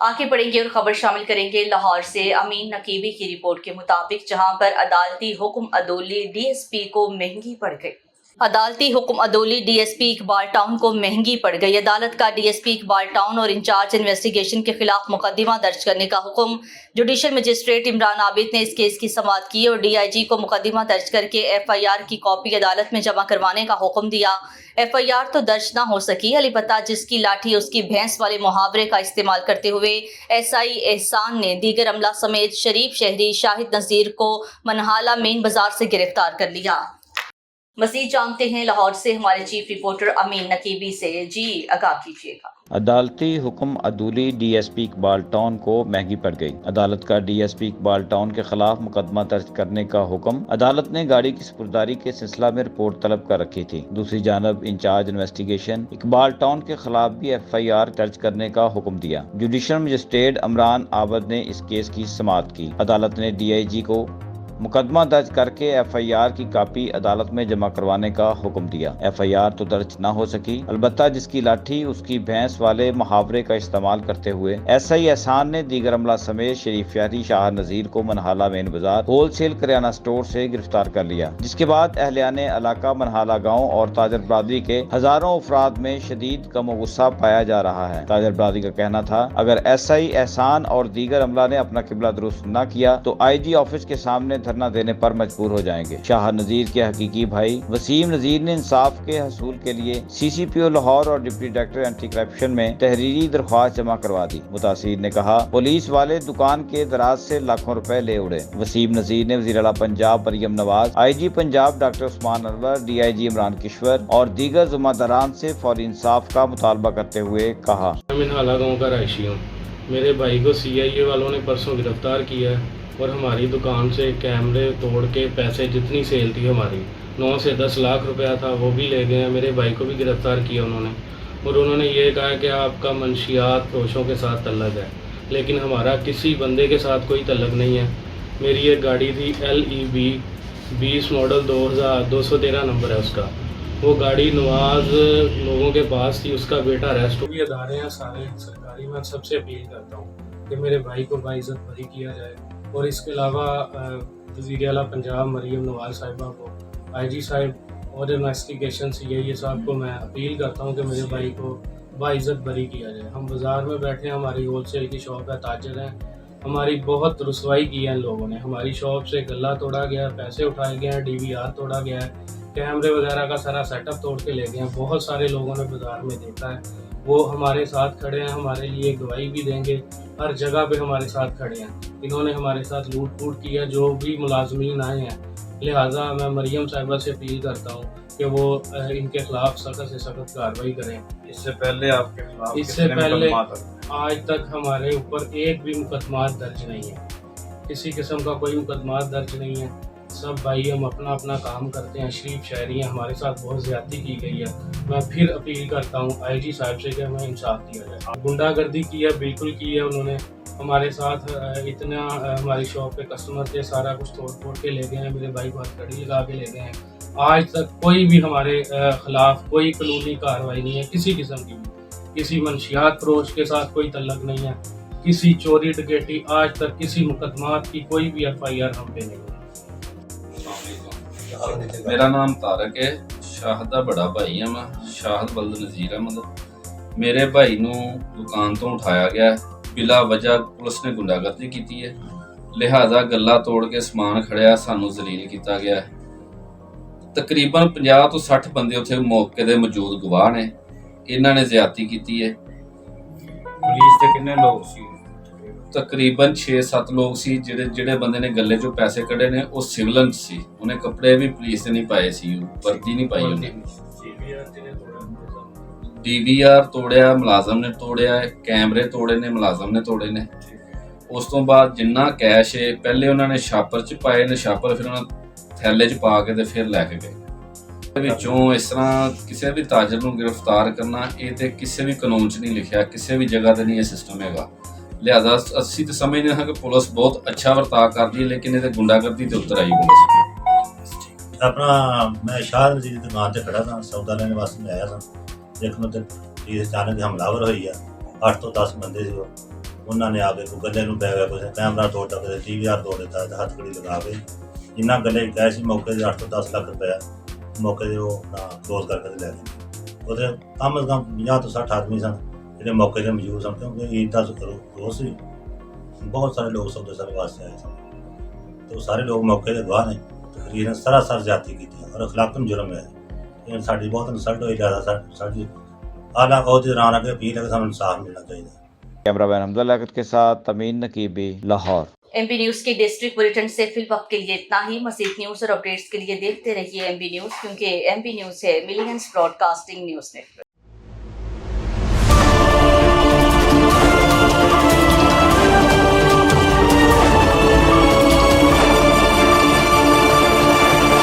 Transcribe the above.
आगे बढ़ेंगे और खबर शामिल करेंगे लाहौर से। अमीन नकीबी की रिपोर्ट के मुताबिक जहां पर अदालती हुक्म अदौली डीएसपी को महंगी पड़ गई। अदालती हुक्म अदौली डीएसपी इकबाल टाउन को महंगी पड़ गई। अदालत का डीएसपी इकबाल टाउन और इंचार्ज इन्वेस्टिगेशन के खिलाफ मुकदमा दर्ज करने का हुक्म जुडिशल मजिस्ट्रेट इमरान आबिद ने इस केस की समाअत की और डीआईजी को मुकदमा दर्ज करके एफआईआर की कॉपी अदालत में जमा करवाने का हुक्म दिया। एफआईआर तो दर्ज ना हो सकी, अलबत्ता जिसकी लाठी उसकी भैंस वाले मुहावरे का इस्तेमाल करते हुए एसआई एहसान ने दीगर अमला समेत शरीफ शहरी शाहिद नज़ीर को मनहाला मेन बाजार से गिरफ्तार कर लिया। मज़ीद जानते हैं लाहौर से हमारे चीफ रिपोर्टर अमीन नकीबी से। जी आगाह कीजिएगा। अदालती हुक्म अदौली डीएसपी इकबाल टाउन को महंगी पड़ गई। अदालत का डीएसपी इकबाल टाउन के खिलाफ मुकदमा दर्ज करने का हुक्म। अदालत ने गाड़ी की सुपुर्दारी के सिलसिला में रिपोर्ट तलब कर रखी थी। दूसरी जानब इंचार्ज इन्वेस्टिगेशन इकबाल टाउन के खिलाफ भी एफआईआर दर्ज करने का हुक्म दिया। जुडिशल मजिस्ट्रेट इमरान आबिद ने इस केस की समाअत की। अदालत ने डीआईजी को मुकदमा दर्ज करके एफआईआर की कॉपी अदालत में जमा करवाने का हुक्म दिया। एफआईआर तो दर्ज न हो सकी, अलबत्ता जिसकी लाठी उसकी भैंस वाले मुहावरे का इस्तेमाल करते हुए एसआई एहसान ने दीगर अमला समेत शरीफ शहरी शाह नज़ीर को मनहाला मेन बाजार होलसेल करियाना स्टोर से गिरफ्तार कर लिया। जिसके बाद अहलियाने इलाका मनहाला गाँव और ताजर बरादरी के हजारों अफराद में शदीद गम गुस्सा पाया जा रहा है। ताजर बरादरी का कहना था, अगर एसआई एहसान और दीगर अमला ने अपना किबला दुरुस्त न किया तो आईजी ऑफिस के सामने धरना देने पर मजबूर हो जाएंगे। शाह नज़ीर के हकीकी भाई वसीम नज़ीर ने इंसाफ के हसूल के लिए सीसीपीओ लाहौर और डिप्टी डायरेक्टर एंटी करप्शन में तहरीरी दरख्वास्त जमा करवा दी। मुतासिर ने कहा, पुलिस वाले दुकान के दराज से लाखों रुपए ले उड़े। वसीम नज़ीर ने वज़ीर आला Punjab Maryam Nawaz, IG Punjab doctor Usman Anwar, DIG Imran Kishwar और दीगर ज़िम्मेदारान से फौरी इंसाफ का मुतालबा करते हुए कहा, मैं हाला गाँव का रहायशी हूँ। मेरे भाई को सीआईए वालों ने परसों गिरफ्तार किया है और हमारी दुकान से कैमरे तोड़ के पैसे जितनी सेल थी हमारी 9 से 10 लाख रुपया था वो भी ले गए हैं। मेरे भाई को भी गिरफ्तार किया उन्होंने और उन्होंने ये कहा कि आपका मंशियात फरोशों के साथ तल्लक है, लेकिन हमारा किसी बंदे के साथ कोई तल्लक नहीं है। मेरी एक गाड़ी थी LEB 20 मॉडल 213 नंबर है उसका। वो गाड़ी नवाज लोगों के पास थी, उसका बेटा अरेस्ट हो गया। अदारे हैं सारे सरकारी, मैं सबसे अपील करता हूँ कि मेरे भाई को बाइज्जत बरी किया जाए। और इसके अलावा वज़ीर आला पंजाब मरियम नवाज साहिबा को, आईजी साहब और इन्वेस्टिगेशन सीआईए साहब को मैं अपील करता हूँ कि मेरे भाई को बाइज्जत बरी किया जाए। हम बाज़ार में बैठे हैं, हमारी होलसेल की शॉप है, ताजर हैं, हमारी बहुत रुसवाई की है इन लोगों ने। हमारी शॉप से गला तोड़ा गया, पैसे उठाए गए हैं, DVR तोड़ा गया है, कैमरे वगैरह का सारा सेटअप तोड़ के ले गए हैं। बहुत सारे लोगों ने बाज़ार में देखा है, वो हमारे साथ खड़े हैं, हमारे लिए गवाही भी देंगे, हर जगह पे हमारे साथ खड़े हैं। इन्होंने हमारे साथ लूट फूट किया, जो भी मुलाजमीन आए हैं। लिहाजा मैं मरियम साहिबा से अपील करता हूँ कि वो इनके खिलाफ सख्त से सख्त कार्रवाई करें। इससे पहले आपके खिलाफ इससे पहले आज तक हमारे ऊपर एक भी मुकदमा दर्ज नहीं है, किसी किस्म का कोई मुकदमा दर्ज नहीं है। सब भाई हम अपना अपना काम करते हैं, शरीफ शहरी हैं, हमारे साथ बहुत ज़्यादती की गई है। मैं फिर अपील करता हूँ आईजी साहब से कि हमें इंसाफ दिया जाए। गुंडागर्दी की है, बिल्कुल की है उन्होंने हमारे साथ। इतना हमारी शॉप पे कस्टमर थे, सारा कुछ तोड़ फोड़ के ले गए हैं, मेरे भाई को हथकड़ी लगा के ले गए हैं। आज तक कोई भी हमारे खिलाफ कोई कानूनी कार्रवाई नहीं है किसी किस्म की भी। किसी मंशियात फरोश के साथ कोई तल्लक नहीं है, किसी चोरी डकैती आज तक किसी मुकदमात की कोई भी FIR हम पे नहीं है। मेरा नाम तारक है, शाह दा बड़ा भाई है। मैं शाहद बल्द नज़ीर अहमद। मेरे भाई नूं दुकान तो उठाया गया, बिला वजह पुलिस ने गुंडागर्दी की है, लिहाजा गल्ला तोड़ के समान खड़िया सानू जलील किया गया है। तकरीबन 50 ਤੋਂ 60 ਬੰਦੇ ਉੱਥੇ ਮੌਕੇ ਦੇ ਮੌਜੂਦ ਗਵਾਹ ਨੇ। ਇਹਨਾਂ ਨੇ ਜ਼ਿਆਦਤੀ ਕੀਤੀ ਹੈ। ਪੁਲਿਸ ਦੇ ਕਿੰਨੇ ਲੋਕ ਸੀ? ਤਕਰੀਬਨ 6-7 ਲੋਕ ਸੀ। ਜਿਹੜੇ ਬੰਦੇ ਨੇ ਗੱਲੇ ਚੋਂ ਪੈਸੇ ਕੱਢੇ ਨੇ ਉਹ ਸਿਵਲਨ ਸੀ। ਉਹਨੇ ਕੱਪੜੇ ਵੀ ਪੁਲਿਸ ਦੇ ਨਹੀਂ ਪਾਏ ਸੀ, ਵਰਦੀ ਨਹੀਂ ਪਾਈ ਉਹਨੇ। DVR ਤੋੜਿਆ, ਮੁਲਾਜ਼ਮ ਨੇ ਤੋੜਿਆ, ਕੈਮਰੇ ਤੋੜੇ ਨੇ, ਮੁਲਾਜ਼ਮ ਨੇ ਤੋੜੇ ਨੇ। ਉਸ ਤੋਂ ਬਾਅਦ ਜਿੰਨਾ ਕੈਸ਼ ਹੈ ਪਹਿਲੇ ਉਹਨਾਂ ਨੇ ਛਾਪਰ 'ਚ ਪਾਏ ਨੇ, ਛਾਪਰ ਫਿਰ ਉਹਨਾਂ ਥੈਲੇ 'ਚ ਪਾ ਕੇ ਤੇ ਫਿਰ ਲੈ ਕੇ ਗਏ। ਵਿੱਚੋਂ ਇਸ ਤਰ੍ਹਾਂ ਕਿਸੇ ਵੀ ਤਾਜਰ ਨੂੰ ਗ੍ਰਿਫਤਾਰ ਕਰਨਾ ਇਹ ਤੇ ਕਿਸੇ ਵੀ ਕਾਨੂੰਨ 'ਚ ਨਹੀਂ ਲਿਖਿਆ, ਕਿਸੇ ਵੀ ਜਗ੍ਹਾ ਤੇ ਨਹੀਂ ਇਹ ਸਿਸਟਮ ਹੈਗਾ। ਲਿਹਾਜ਼ਾ ਅਸੀਂ ਤਾਂ ਸਮਝਦੇ ਹਾਂ ਕਿ ਪੁਲਿਸ ਬਹੁਤ ਅੱਛਾ ਵਰਤਾਅ ਕਰਦੀ ਹੈ, ਲੇਕਿਨ ਇਹ ਤੇ ਗੁੰਡਾਗਰਦੀ ਤੇ ਉਤਰ ਆਈ ਪੁਲਿਸ। ਆਪਣਾ ਮੈਂ ਸ਼ਾਹ ਨਜ਼ੀਰ ਦੀ ਦੁਕਾਨ ਤੇ ਖੜਾ था, ਸੌਦਾ ਲੈਣ ਵਾਸਤੇ ਮੈਂ ਆਇਆ था। ਦੇਖਣ ਤੇ ਪੁਲਿਸ ਅਚਾਨਕ ਹਮਲਾਵਰ ਹੋਈ ਆ। 8 ਤੋਂ 10 ਬੰਦੇ ਸੀ ਉਹ ਉਹਨਾਂ ਨੇ ਆ ਕੇ ਕੋਈ ਗੱਲੇ ਨੂੰ ਪੈ ਗਿਆ, ਕੋਈ ਕੈਮਰਾ ਤੋੜਦਾ, ਕਿਸੇ DVR ਤੋੜ ਦਿੱਤਾ, ਹੱਥ ਕੜੀ ਲਗਾ ਕੇ ਜਿੰਨਾ ਗੱਲੇ ਕੈਸ਼ ਸੀ ਮੌਕੇ ਦੇ 8 ਤੋਂ 10 ਲੱਖ ਰੁਪਇਆ ਮੌਕੇ ਦੇ ਉਹ ਕਲੋਜ਼ ਕਰਕੇ ਤੇ ਲੈ ਗਏ। ਉਹਦੇ ਕਮ ਅਜ਼ ਕਮ 50 ਤੋਂ 60 ਆਦਮੀ ਸਨ ਜਿਹੜੇ ਮੌਕੇ 'ਤੇ ਮੌਜੂਦ ਸਨ, ਕਿਉਂਕਿ ਈਦ ਦਾ ਰੋਜ਼ ਸੀ, ਬਹੁਤ ਸਾਰੇ ਲੋਕ ਸੌਦੇ ਸਾਰੇ ਵਾਸਤੇ ਆਏ ਸਨ ਤੇ ਉਹ ਸਾਰੇ ਲੋਕ ਮੌਕੇ ਦੇ ਗਵਾਹ ਨੇ। ਤਕਰੀਬਨ ਸਰਾਸਰ ਜ਼ਿਆਦਤੀ ਕੀਤੀ ਔਰ ਅਖਲਾਕਨ ਜੁਰਮ ਹੈ। ਇਹ ਸਾਡੀ ਬਹੁਤ ਇਨਸਲਟ ਹੋਈ, ਜ਼ਿਆਦਾ ਸਾਡੀ ਆਲਾ ਅਹੁਦੇਦਾਰਾਂ ਅੱਗੇ ਅਪੀਲ ਹੈ ਕਿ ਸਾਨੂੰ ਇਨਸਾਫ ਮਿਲਣਾ ਚਾਹੀਦਾ। कैमरामैन हमजा लियाकत के साथ तमीन नकीबी, लाहौर। MP न्यूज के डिस्ट्रिक्ट बुलेटिन से फिल वक्त के लिए इतना ही। मज़ीद न्यूज़ और अपडेट्स के लिए देखते रहिए MP न्यूज़, क्योंकि MP न्यूज़ है मिलियंस ब्रॉडकास्टिंग न्यूज़ नेटवर्क।